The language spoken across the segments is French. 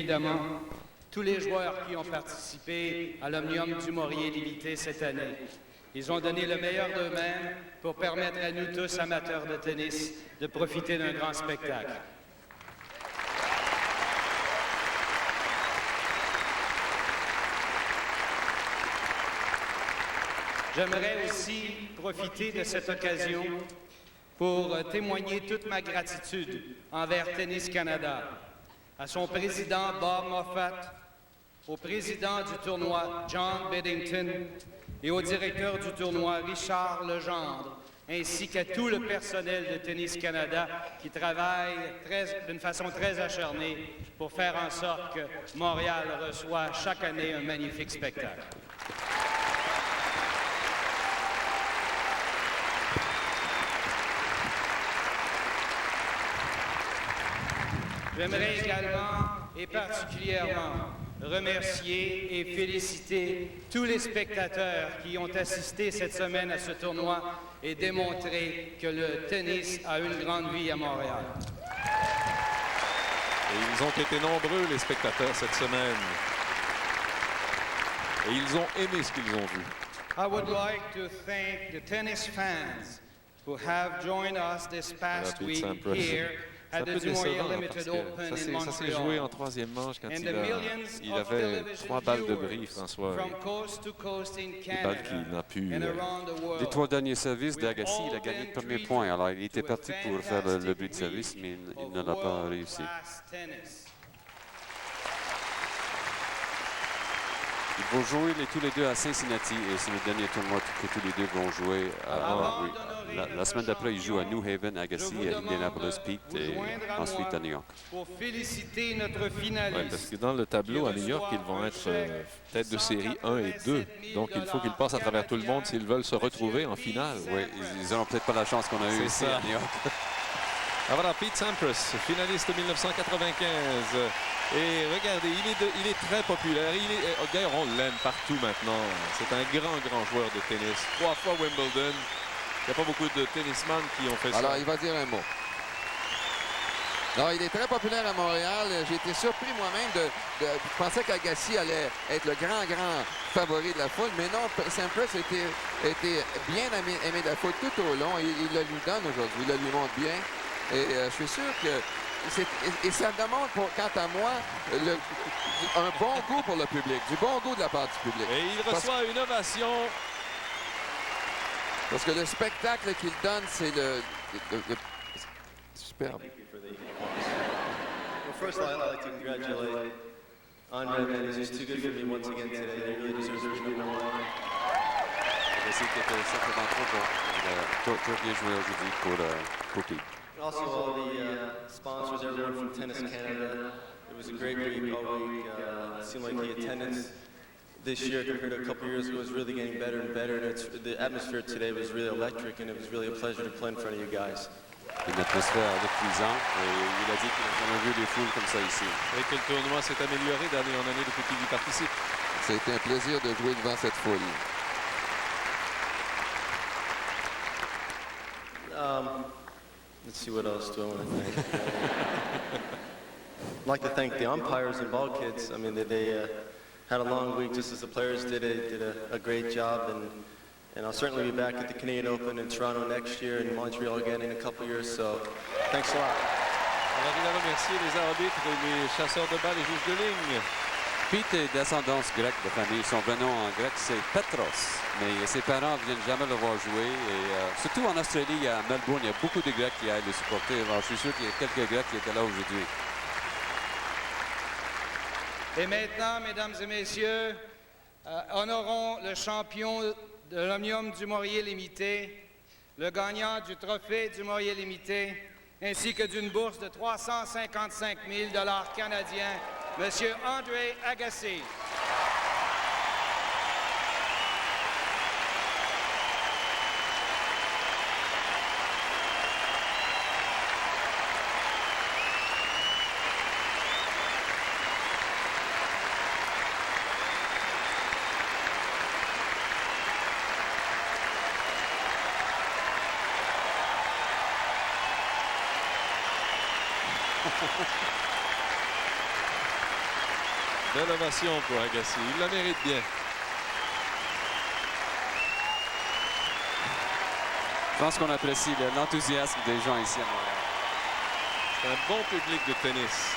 évidemment tous les joueurs qui ont participé à l'Omnium du Maurier limité cette année. Ils ont donné le meilleur d'eux-mêmes pour permettre à nous tous, amateurs de tennis, de profiter d'un grand spectacle. J'aimerais aussi profiter de cette occasion pour témoigner toute ma gratitude envers Tennis Canada, à son président Bob Moffat, au président du tournoi John Beddington et au directeur du tournoi Richard Legendre, ainsi qu'à tout le personnel de Tennis Canada qui travaille d'une façon très acharnée pour faire en sorte que Montréal reçoit chaque année un magnifique spectacle. J'aimerais également et particulièrement remercier et féliciter tous les spectateurs qui ont assisté cette semaine à ce tournoi et démontré que le tennis a une grande vie à Montréal. Et ils ont été nombreux, les spectateurs, cette semaine. Et ils ont aimé ce qu'ils ont vu. I would like to thank the tennis fans who have joined us this past week here C'est un peu décevant parce que ça s'est joué en troisième manche quand il avait 3 balles de bris, François. Des balles qu'il n'a pu... Les 3 derniers services d'Agassi, il a gagné le premier point. Alors, il était parti pour faire le but de service, mais il ne l'a pas réussi. Ils vont jouer tous les deux à Cincinnati et c'est le dernier tournoi que tous les deux vont jouer avant. Oui. La semaine d'après, ils jouent à New Haven, Agassi, à Indianapolis, Pete et ensuite à New York. Pour féliciter notre finaliste. Oui, parce que dans le tableau à New York, ils vont être tête de série 1 et 2. Donc, il faut qu'ils passent à travers tout le monde s'ils veulent se retrouver en finale. Oui, ils n'auront peut-être pas la chance qu'on a eue ici à New York. Ah voilà, Pete Sampras, finaliste 1995. Et regardez, il est très populaire. D'ailleurs, on l'aime partout maintenant. C'est un grand joueur de tennis. 3 fois Wimbledon. Il n'y a pas beaucoup de tennisman qui ont fait ça. Alors, il va dire un mot. Non, il est très populaire à Montréal. J'ai été surpris moi-même je pensais qu'Agassi allait être le grand favori de la foule. Mais non, Sampras était bien aimé de la foule tout au long. Il le lui donne aujourd'hui. Il le lui montre bien. Et je suis sûr que... Et ça demande, quant à moi, un bon goût pour le public, du bon goût de la part du public. Et il reçoit une ovation. Parce que le spectacle qu'il donne, c'est le superbe. Well, first, I'd like to congratulate Andre, man. He's just too good for me once again today. He really deserves to be number 1. C'est simplement trop bien joué aujourd'hui pour Pete. Also, all the sponsors, everyone from Tennis Canada. It was a great week all week. It seemed like the attendance this year compared to a couple years ago was really getting better and better. And the atmosphere today was really electric, and it was really a pleasure to play in front of you guys. Une atmosphère électrisante et il a dit qu'il n'a jamais vu des foules comme ça ici. Et que le tournoi s'est amélioré d'année en année depuis qu'il y participe. C'était un plaisir de jouer devant cette foule. Let's see, what else do I want to thank? I'd like to thank the umpires and ball kids. I mean, they had a long week just as the players did a great job. And I'll certainly be back at the Canadian Open in Toronto next year and Montreal again in a couple years. So, thanks a lot. Alors, il a remercié les arbitres, les chasseurs de balles et juges de ligne. Pete est d'ascendance grecque de famille. Son vrai nom en grec, c'est Petros. Mais ses parents ne viennent jamais le voir jouer. Et surtout en Australie, à Melbourne, il y a beaucoup de Grecs qui aillent le supporter. Alors, je suis sûr qu'il y a quelques Grecs qui étaient là aujourd'hui. Et maintenant, mesdames et messieurs, honorons le champion de l'Omnium du Maurier limité, le gagnant du trophée du Maurier limité, ainsi que d'une bourse de 355 000 $ canadiens, M. Andre Agassi. Belle ovation pour Agassi. Il la mérite bien. Je pense qu'on apprécie l'enthousiasme des gens ici à Montréal. C'est un bon public de tennis.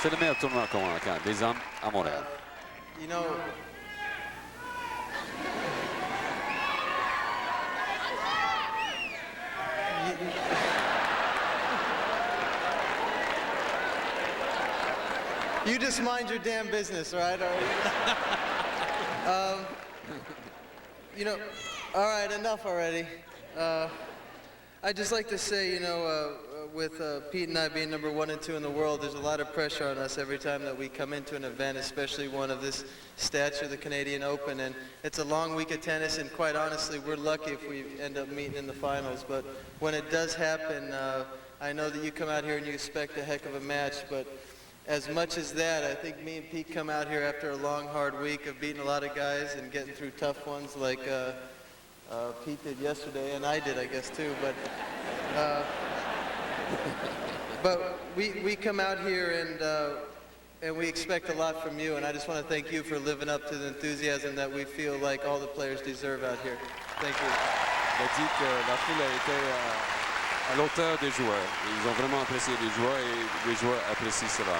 C'est le meilleur tournoi des hommes à Montréal. You know, you just mind your damn business, right? You know, all right, enough already. I'd just like to say, you know, with Pete and I being number 1 and 2 in the world, there's a lot of pressure on us every time that we come into an event, especially one of this stature, the Canadian Open. And it's a long week of tennis, and quite honestly, we're lucky if we end up meeting in the finals. But when it does happen, I know that you come out here and you expect a heck of a match, but as much as that, I think me and Pete come out here after a long, hard week of beating a lot of guys and getting through tough ones like Pete did yesterday, and I did, I guess, too. But we come out here and we expect a lot from you, and I just want to thank you for living up to the enthusiasm that we feel like all the players deserve out here. Thank you. Il a dit que la foule a été à l'auteur des joueurs. Ils ont vraiment apprécié les joueurs et les joueurs apprécient cela.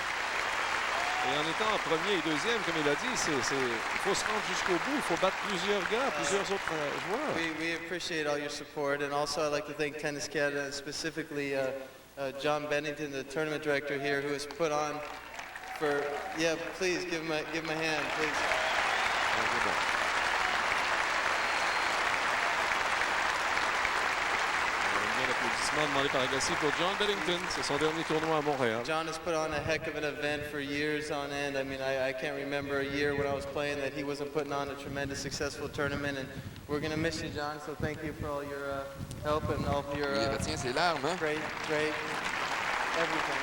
Et en étant en premier et deuxième, comme il a dit, il faut se rendre jusqu'au bout. Il faut battre plusieurs gars, plusieurs autres joueurs. We appreciate all your support, and also I'd like to thank Tennis Canada, specifically John Bennington, the tournament director here, who has put on for, yeah, please give him a hand, please. L'applaudissement demandé par Agassi pour John Bennington. C'est son dernier tournoi à Montréal. John has put on a heck of an event for years on end. I mean, I can't remember a year when I was playing that he wasn't putting on a tremendous, successful tournament. And we're going to miss you, John. So thank you for all your help and all of your Il retient ses larmes, hein? great, everything.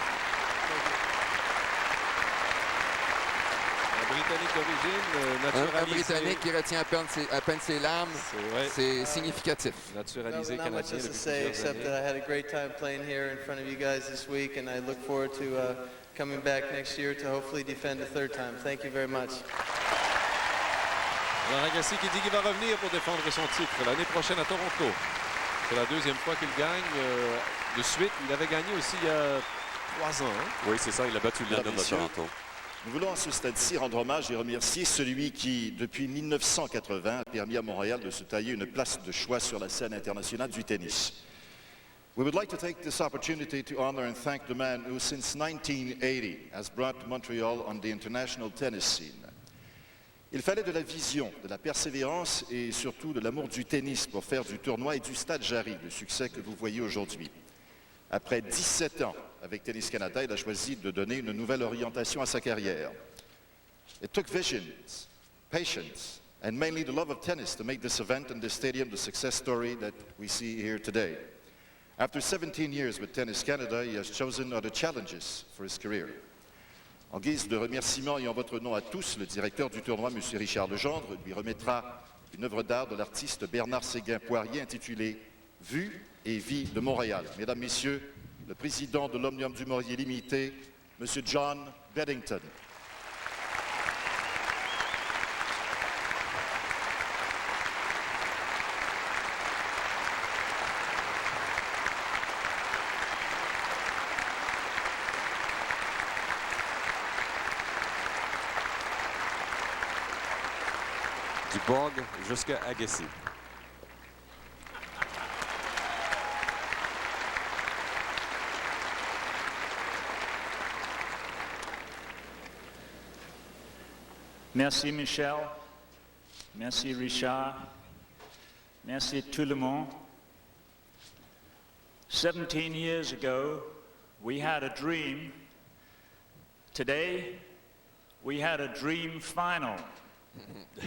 Un Britannique d'origine, Un naturalisé. Britannique qui retient à peine ses larmes, c'est significatif. Naturalisé Not much canadien else to depuis say plusieurs except années. that I had a great time playing here in front of you guys this week, and I look forward to coming back next year to hopefully defend a third time. Thank you very much. Alors Agassi qui dit qu'il va revenir pour défendre son titre l'année prochaine à Toronto. C'est la deuxième fois qu'il gagne de suite. Il avait gagné aussi il y a 3 ans. Hein? Oui, c'est ça. Il a battu le London de Toronto. Nous voulons à ce stade-ci rendre hommage et remercier celui qui, depuis 1980, a permis à Montréal de se tailler une place de choix sur la scène internationale du tennis. We would like to take this opportunity to honor and thank the man who, since 1980, has brought Montreal on the international tennis scene. Il fallait de la vision, de la persévérance et surtout de l'amour du tennis pour faire du tournoi et du Stade Jarry le succès que vous voyez aujourd'hui. Après 17 ans avec Tennis Canada, il a choisi de donner une nouvelle orientation à sa carrière. It took visions, patience, and mainly the love of tennis to make this event and this stadium the success story that we see here today. After 17 years with Tennis Canada, he has chosen other challenges for his career. En guise de remerciement et en votre nom à tous, le directeur du tournoi, M. Richard Legendre, lui remettra une œuvre d'art de l'artiste Bernard Séguin-Poirier intitulée « Vue et vie de Montréal ». Mesdames, Messieurs, le président de l'Omnium du Maurier Limité, M. John Bennington. Du Borg jusqu'à Agassi. Merci Michel, merci Richard, merci tout le monde. 17 years ago, we had a dream. Today, we had a dream final. Il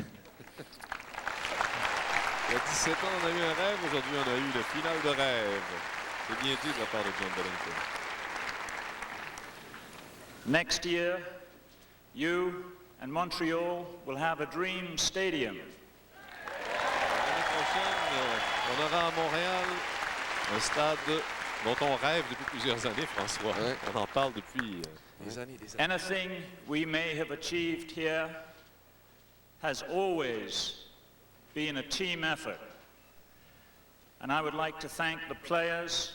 y a 17 ans, on a eu un rêve. Aujourd'hui, on a eu le final de rêve. C'est bien dit de la part de John Bennington. Next year, you and Montreal will have a dream stadium. L'année prochaine, on aura à Montréal un stade dont on rêve depuis plusieurs années, François. Ouais. On en parle depuis des années, des années. Anything we may have achieved here has always been a team effort. And I would like to thank the players,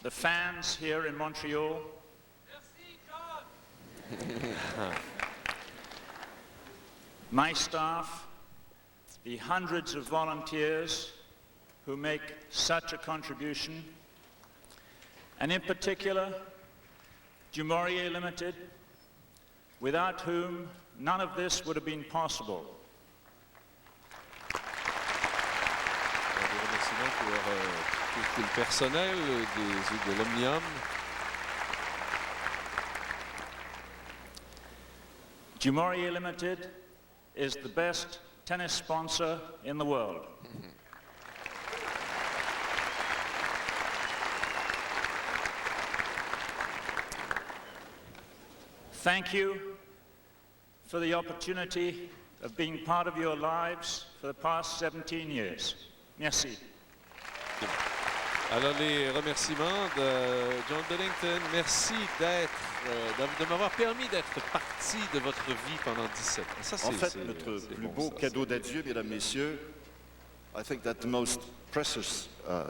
the fans here in Montreal, my staff, the hundreds of volunteers who make such a contribution, and in particular, Du Maurier Limited, without whom none of this would have been possible. Des remerciements pour tout le personnel de l'Omnium. Du Maurier Limited is the best tennis sponsor in the world. Thank you for the opportunity of being part of your lives for the past 17 years. Merci. Alors, les remerciements de John Billington. Merci de m'avoir permis d'être partie de votre vie pendant 17 ans. Ça, En fait, notre plus beau cadeau d'adieu, mesdames, messieurs, I think that the most precious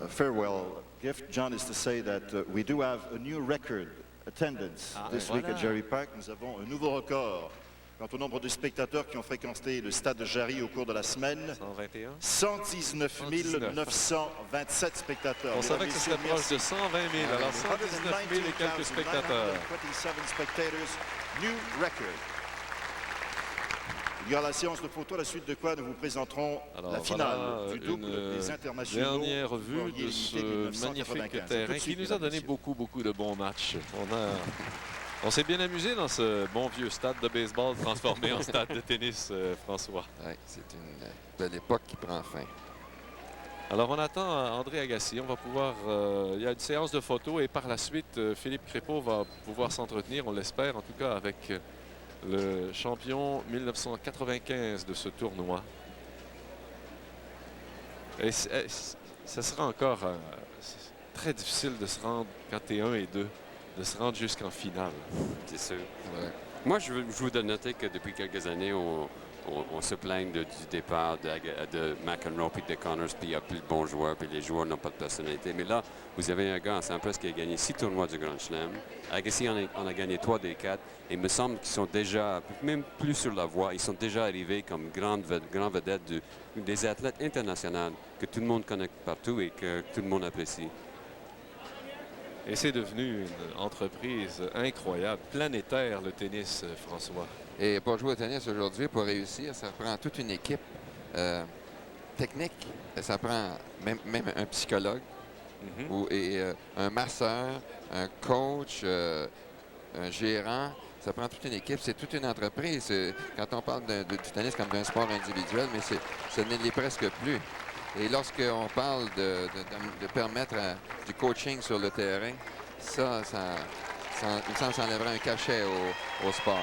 farewell gift, John, is to say that we do have a new record attendance this week at Jarry Park. Nous avons un nouveau record quant au nombre de spectateurs qui ont fréquenté le stade de Jarry au cours de la semaine. 121. 119 927 spectateurs. On savait que ce serait proche de 120 000. Alors 119 000 et quelques spectateurs. 127 spectators, new record. Il y aura la séance de photos, à la suite de quoi nous vous présenterons la finale du double des internationaux. Dernière vue de ce magnifique terrain qui nous a donné beaucoup de bons matchs. On s'est bien amusé dans ce bon vieux stade de baseball transformé en stade de tennis, François. Oui, c'est une belle époque qui prend fin. Alors, on attend André Agassi. On va pouvoir... il y a une séance de photos et par la suite, Philippe Crépeau va pouvoir s'entretenir, on l'espère, en tout cas avec le champion 1995 de ce tournoi. Et ça sera encore très difficile de se rendre, quand tu es 1 et 2, de se rendre jusqu'en finale. C'est sûr. Ouais. Moi, je vous donne noter que depuis quelques années, on se plaint du départ de McEnroe puis de Connors, puis il n'y a plus de bons joueurs, puis les joueurs n'ont pas de personnalité. Mais là, vous avez un gars en Sampras qui a gagné 6 tournois du Grand Chelem. Agassi en a gagné 3 des 4. Et il me semble qu'ils sont déjà, même plus sur la voie, ils sont déjà arrivés comme grands vedettes des athlètes internationaux que tout le monde connaît partout et que tout le monde apprécie. Et c'est devenu une entreprise incroyable, planétaire, le tennis, François. Et pour jouer au tennis aujourd'hui, pour réussir, ça prend toute une équipe technique. Ça prend même un psychologue et un masseur, un coach, un gérant. Ça prend toute une équipe. C'est toute une entreprise. Quand on parle du tennis comme d'un sport individuel, mais ce ne l'est presque plus. Et lorsqu'on parle de permettre du coaching sur le terrain, ça il me semble que ça enlèverait un cachet au sport.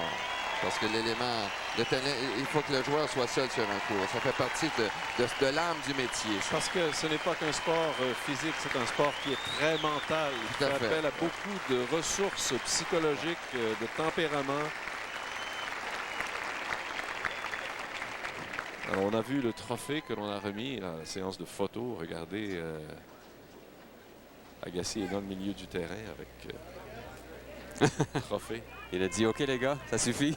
Parce que l'élément de tennis, il faut que le joueur soit seul sur un court. Ça fait partie de l'âme du métier. Parce que ce n'est pas qu'un sport physique, c'est un sport qui est très mental. Il fait appel à beaucoup de ressources psychologiques, de tempérament. Alors, on a vu le trophée que l'on a remis à la séance de photos. Regardez, Agassi est dans le milieu du terrain avec le trophée. Il a dit « OK, les gars, ça suffit. »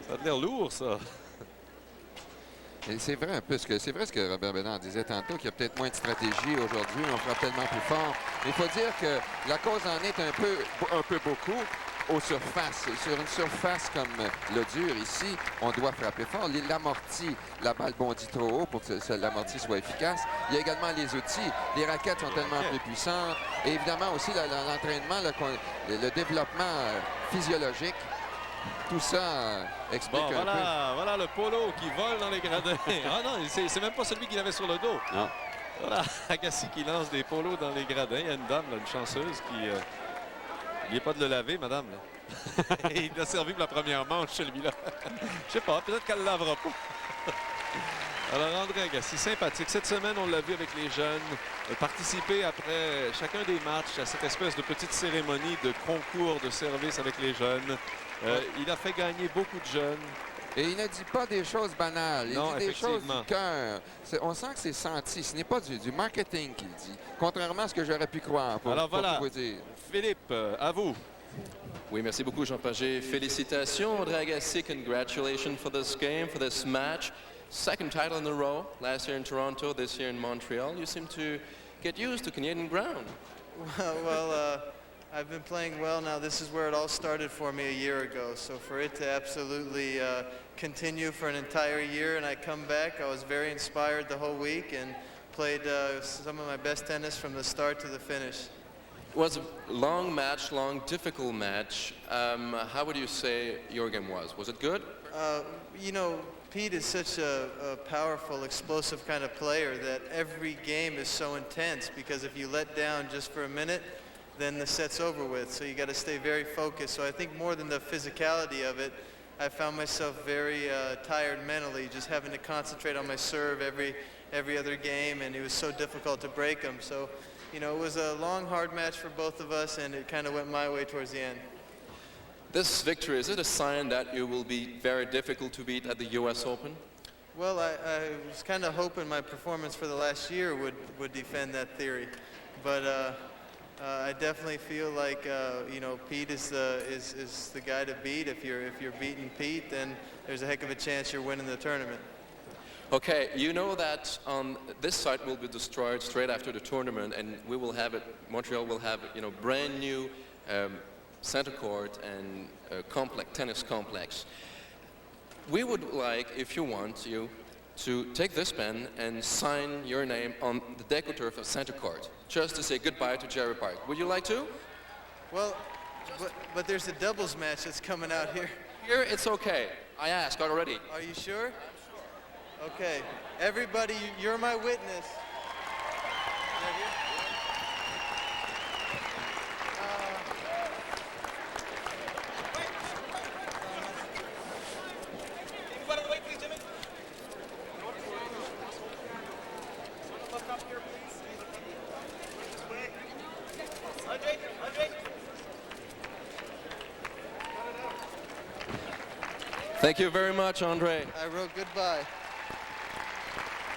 Ça a l'air lourd, ça. Et c'est vrai un peu ce que Robert Bédard disait tantôt, qu'il y a peut-être moins de stratégie aujourd'hui, on frappe tellement plus fort. Mais il faut dire que la cause en est un peu beaucoup aux surfaces. Sur une surface comme le dur ici, on doit frapper fort. L'amorti, la balle bondit trop haut pour que l'amorti soit efficace. Il y a également les outils. Les raquettes sont tellement plus puissantes. Et évidemment aussi l'entraînement, le développement physiologique. Tout ça explique un peu. Voilà le polo qui vole dans les gradins. Ah non, c'est même pas celui qu'il avait sur le dos. Non. Voilà, Agassi qui lance des polos dans les gradins. Il y a une dame, là, une chanceuse qui... N'oubliez pas de le laver, madame. Il a servi pour la première manche, celui-là. Je sais pas, peut-être qu'elle ne le lavera pas. Alors, André Agassi, sympathique. Cette semaine, on l'a vu avec les jeunes, participer après chacun des matchs à cette espèce de petite cérémonie de concours de service avec les jeunes. Il a fait gagner beaucoup de jeunes. Et il ne dit pas des choses banales, il dit des choses du cœur. On sent que c'est senti, ce n'est pas du marketing qu'il dit, contrairement à ce que j'aurais pu croire. Alors voilà, vous dire. Philippe, à vous. Oui, merci beaucoup, Jean Pagé. Félicitations, André Agassi. Congratulations for this game, for this match. Second title in a row, last year in Toronto, this year in Montreal. You seem to get used to Canadian ground. Well, I've been playing well now. This is where it all started for me a year ago. So for it to absolutely continue for an entire year and I come back, I was very inspired the whole week and played some of my best tennis from the start to the finish. It was a long match, long, difficult match. How would you say your game was? Was it good? You know, Pete is such a powerful, explosive kind of player that every game is so intense because if you let down just for a minute, then the set's over with. So you got to stay very focused. So I think more than the physicality of it, I found myself very tired mentally, just having to concentrate on my serve every other game, and it was so difficult to break them. So, you know, it was a long, hard match for both of us, and it kind of went my way towards the end. This victory, is it a sign that you will be very difficult to beat at the U.S. Open? Well, I was kind of hoping my performance for the last year would defend that theory, but I definitely feel like you know, Pete is the guy to beat. If you're beating Pete, then there's a heck of a chance you're winning the tournament. Okay, you know that this site will be destroyed straight after the tournament, and we will have it. Montreal will have, you know, brand new center court and tennis complex. We would like, if you want, you to take this pen and sign your name on the DecoTurf of center court, just to say goodbye to Jerry Park. Would you like to? Well, but there's a doubles match that's coming out here. Here, it's okay. I asked already. Are you sure? Okay, everybody, you're my witness. Thank you very much, Andre. I wrote goodbye.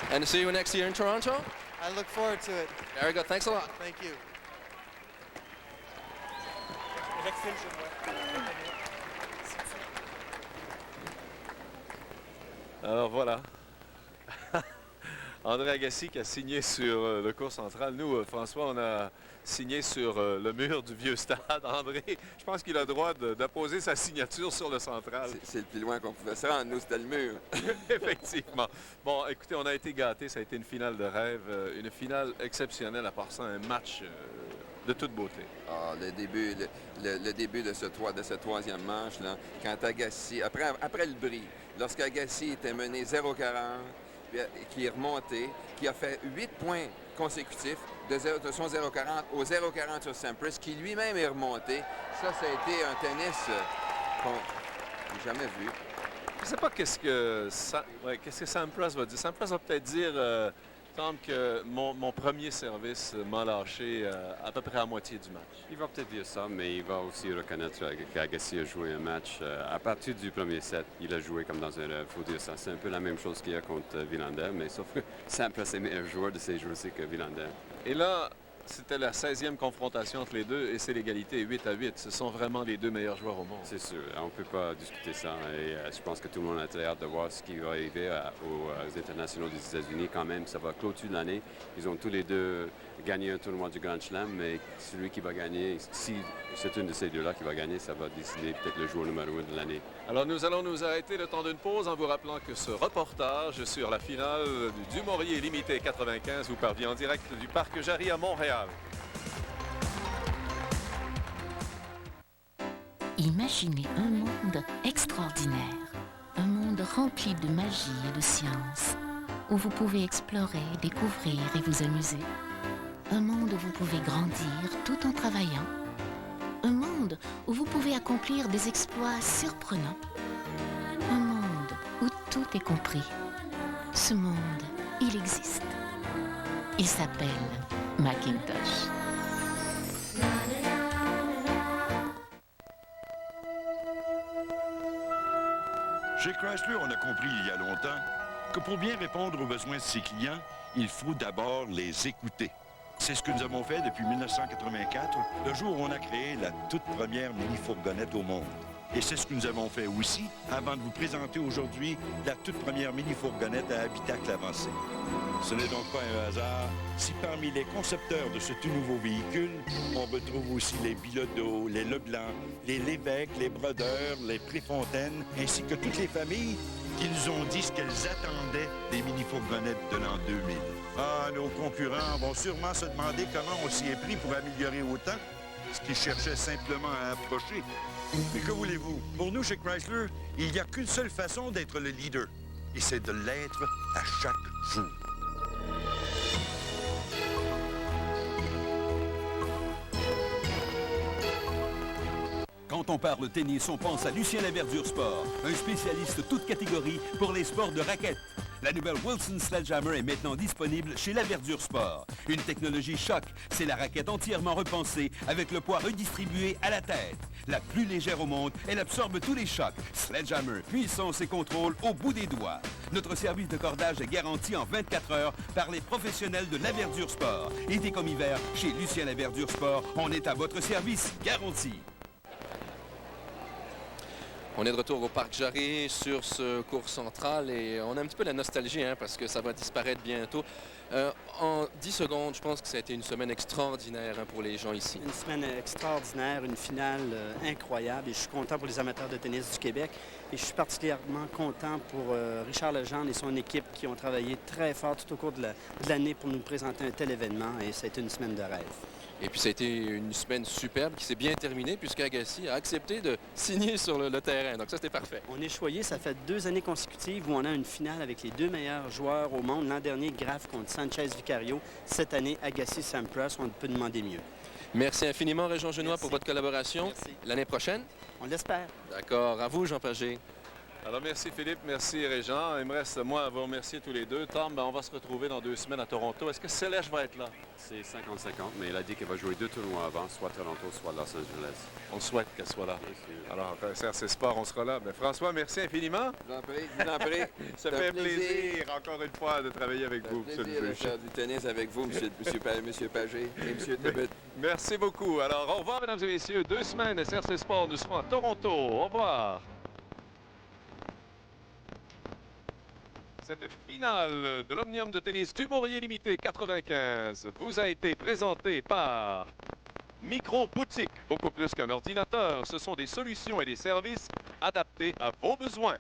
And see you next year in Toronto? I look forward to it. Very good. Thanks a lot. Thank you. Alors voilà. André Agassi qui a signé sur le cours central. Nous, François, on a signé sur le mur du vieux stade. André, je pense qu'il a le droit d'apposer sa signature sur le central. C'est le plus loin qu'on pouvait se rendre. Nous, c'était le mur. Effectivement. Bon, écoutez, on a été gâtés. Ça a été une finale de rêve. Une finale exceptionnelle. À part ça, un match de toute beauté. Ah, le début de ce troisième manche, là, quand Agassi, après le bris, lorsqu'Agassi était mené 0-40, qui est remonté, qui a fait 8 points consécutifs de son 0-40 au 0-40 sur Sampras, qui lui-même est remonté. Ça a été un tennis qu'on n'a jamais vu. Je ne sais pas qu'est-ce que Sampras va dire. Sampras va peut-être dire il semble que mon premier service m'a lâché à peu près à moitié du match. Il va peut-être dire ça, mais il va aussi reconnaître qu'Agassi a joué un match. À partir du premier set, il a joué comme dans un rêve, il faut dire ça. C'est un peu la même chose qu'il y a contre Wilander, mais sauf que Sampras est meilleur joueur de ces jours-ci que Wilander. Et là, c'était la 16e confrontation entre les deux et c'est l'égalité 8-8. Ce sont vraiment les deux meilleurs joueurs au monde. C'est sûr, on ne peut pas discuter ça. Et je pense que tout le monde a très hâte de voir ce qui va arriver aux internationaux des États-Unis. Quand même, ça va clôturer l'année. Ils ont tous les deux gagné un tournoi du Grand Chelem, mais celui qui va gagner, si c'est une de ces deux-là qui va gagner, ça va décider peut-être le joueur numéro 1 de l'année. Alors nous allons nous arrêter le temps d'une pause en vous rappelant que ce reportage sur la finale du Maurier Limité 95 vous parvient en direct du Parc Jarry à Montréal. Imaginez un monde extraordinaire, un monde rempli de magie et de science, où vous pouvez explorer, découvrir et vous amuser. Un monde où vous pouvez grandir tout en travaillant. Un monde où vous pouvez accomplir des exploits surprenants. Un monde où tout est compris. ce monde, il existe. Il s'appelle Macintosh. Chez Chrysler, on a compris il y a longtemps que pour bien répondre aux besoins de ses clients, il faut d'abord les écouter. C'est ce que nous avons fait depuis 1984, le jour où on a créé la toute première mini-fourgonnette au monde. Et c'est ce que nous avons fait aussi avant de vous présenter aujourd'hui la toute première mini-fourgonnette à habitacle avancé. Ce n'est donc pas un hasard si parmi les concepteurs de ce tout nouveau véhicule, on retrouve aussi les Bilodeau, les Leblanc, les Lévesque, les Brodeur, les Préfontaine, ainsi que toutes les familles qui nous ont dit ce qu'elles attendaient des mini-fourgonnettes de l'an 2000. Ah, nos concurrents vont sûrement se demander comment on s'y est pris pour améliorer autant, ce qu'ils cherchaient simplement à approcher. Mais que voulez-vous? Pour nous, chez Chrysler, il n'y a qu'une seule façon d'être le leader, et c'est de l'être à chaque jour. Quand on parle tennis, on pense à Lucien Laverdure Sport, un spécialiste toute catégorie pour les sports de raquettes. La nouvelle Wilson Sledgehammer est maintenant disponible chez Laverdure Sport. Une technologie choc, c'est la raquette entièrement repensée avec le poids redistribué à la tête. La plus légère au monde, elle absorbe tous les chocs. Sledgehammer, puissance et contrôle au bout des doigts. Notre service de cordage est garanti en 24 heures par les professionnels de Laverdure Sport. Été comme hiver, chez Lucien Laverdure Sport, on est à votre service garanti. On est de retour au Parc Jarry sur ce cours central et on a un petit peu la nostalgie parce que ça va disparaître bientôt. En 10 secondes, je pense que ça a été une semaine extraordinaire pour les gens ici. Une semaine extraordinaire, une finale incroyable et je suis content pour les amateurs de tennis du Québec et je suis particulièrement content pour Richard Legendre et son équipe qui ont travaillé très fort tout au cours de l'année pour nous présenter un tel événement et ça a été une semaine de rêve. Et puis ça a été une semaine superbe qui s'est bien terminée puisqu'Agassi a accepté de signer sur le terrain. Donc ça, c'était parfait. On est choyé, ça fait 2 années consécutives où on a une finale avec les 2 meilleurs joueurs au monde. L'an dernier, Graf contre Sanchez Vicario. Cette année, Agassi-Sampras, on ne peut demander mieux. Merci infiniment, Régent Genois, pour votre collaboration. L'année prochaine? On l'espère. D'accord. À vous, Jean Pagé. Alors, merci Philippe, merci Régent. Il me reste, moi, à vous remercier tous les deux. Tom, on va se retrouver dans 2 semaines à Toronto. Est-ce que Céleste va être là? C'est 50-50, mais elle a dit qu'elle va jouer 2 tournois avant, soit Toronto, soit Los Angeles. On souhaite qu'elle soit là. Alors, CRC Sport, on sera là. Mais François, merci infiniment. Je vous en prie, je vous en prie. Ça fait plaisir, encore une fois, de travailler avec vous, C'est un plaisir de faire du tennis avec vous, monsieur Pagé et monsieur Tebet. Merci beaucoup. Alors, au revoir, mesdames et messieurs. 2 semaines à CRC Sport. Nous serons à Toronto. Au revoir. Cette finale de l'Omnium de tennis du Maurier Limité 95 vous a été présentée par Micro Boutique. Beaucoup plus qu'un ordinateur, ce sont des solutions et des services adaptés à vos besoins.